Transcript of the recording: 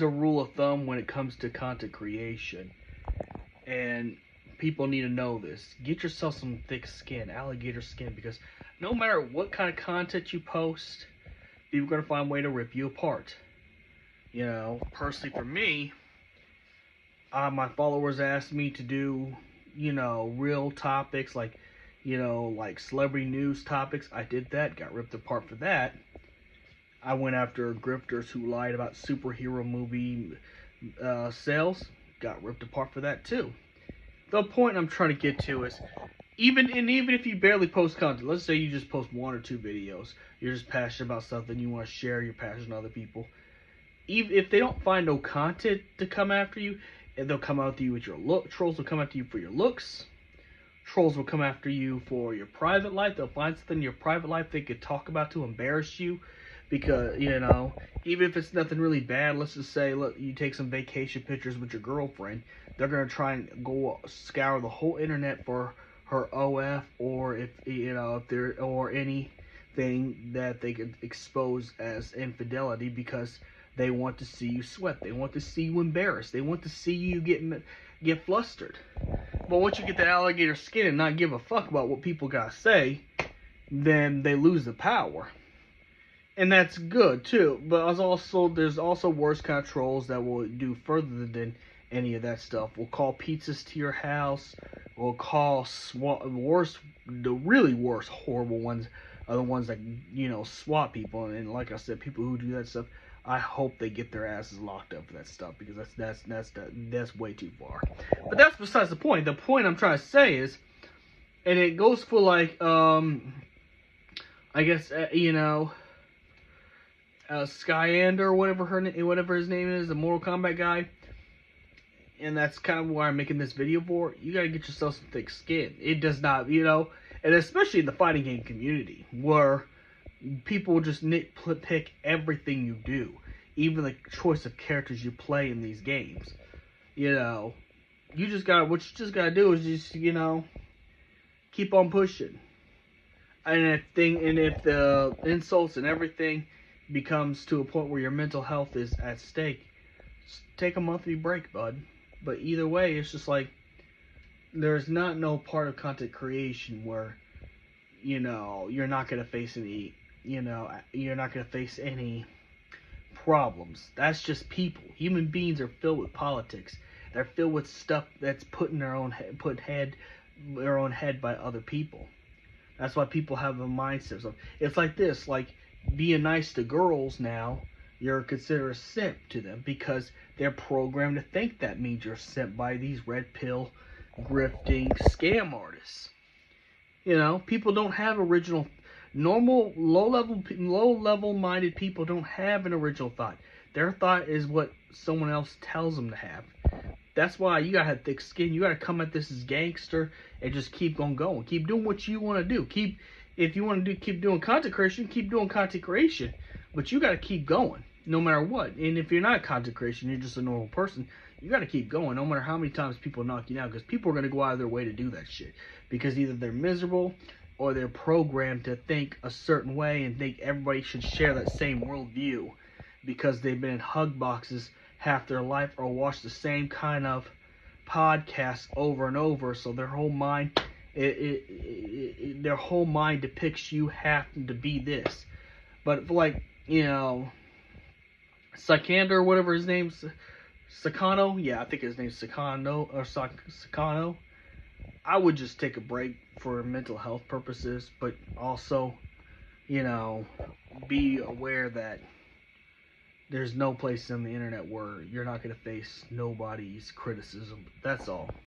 a rule of thumb when it comes to content creation, and people need to know this. Get yourself some thick skin, alligator skin, because no matter what kind of content you post, people are going to find a way to rip you apart. You know, personally for me, my followers asked me to do, real topics like, like celebrity news topics. I did that, got ripped apart for that. I went after grifters who lied about superhero movie sales, got ripped apart for that too. The point I'm trying to get to is, even if you barely post content, let's say you just post 1 or 2 videos, you're just passionate about something, you want to share your passion with other people. Even if they don't find no content to come after you, and they'll come after you with your look. Trolls will come after you for your looks. Trolls will come after you for your private life. They'll find something in your private life they could talk about to embarrass you. Because, even if it's nothing really bad, let's just say, look, you take some vacation pictures with your girlfriend, they're going to try and go scour the whole internet for her OF, or if there, or anything that they could expose as infidelity, because they want to see you sweat. They want to see you embarrassed. They want to see you get flustered. But once you get that alligator skin and not give a fuck about what people gotta say, then they lose the power. And that's good too. But there's also worse kind of trolls that will do further than any of that stuff. Will call pizzas to your house. Will call the really worst, horrible ones are the ones that swat people. And like I said, people who do that stuff, I hope they get their asses locked up for that stuff, because that's way too far. But that's besides the point. The point I'm trying to say is, and it goes for like I guess Skyander, whatever his name is, the Mortal Kombat guy. And that's kind of why I'm making this video for. You gotta get yourself some thick skin. It does not, and especially in the fighting game community, where people just nitpick everything you do, even the choice of characters you play in these games. What you just gotta do is just, keep on pushing. And if the insults and everything becomes to a point where your mental health is at stake, take a monthly break, bud. But either way, it's just like, there's no part of content creation where, you're not gonna face any, you're not gonna face any problems. That's just people. Human beings are filled with politics. They're filled with stuff that's put in their own head by other people. That's why people have a mindset of, it's like this, like being nice to girls now, you're considered a simp to them, because they're programmed to think that means you're sent by these red pill grifting scam artists. People don't have original. Normal low level minded people don't have an original thought. Their thought is what someone else tells them to have. That's why you gotta have thick skin. You gotta come at this as gangster and just keep on going. Keep doing what you want to do. If you want to keep doing content creation, keep doing content creation. But you gotta keep going, no matter what. And if you're not content creation, you're just a normal person, you gotta keep going, no matter how many times people knock you down. Because people are gonna go out of their way to do that shit. Because either they're miserable, or they're programmed to think a certain way and think everybody should share that same worldview, because they've been in hug boxes half their life, or watch the same kind of podcasts over and over. So their whole mind, depicts you having to be this. But like, Sikander, whatever his name's, Sakano, yeah, I think his name's Sakano, or Sakano. I would just take a break for mental health purposes, but also, be aware that there's no place on the internet where you're not going to face nobody's criticism. That's all.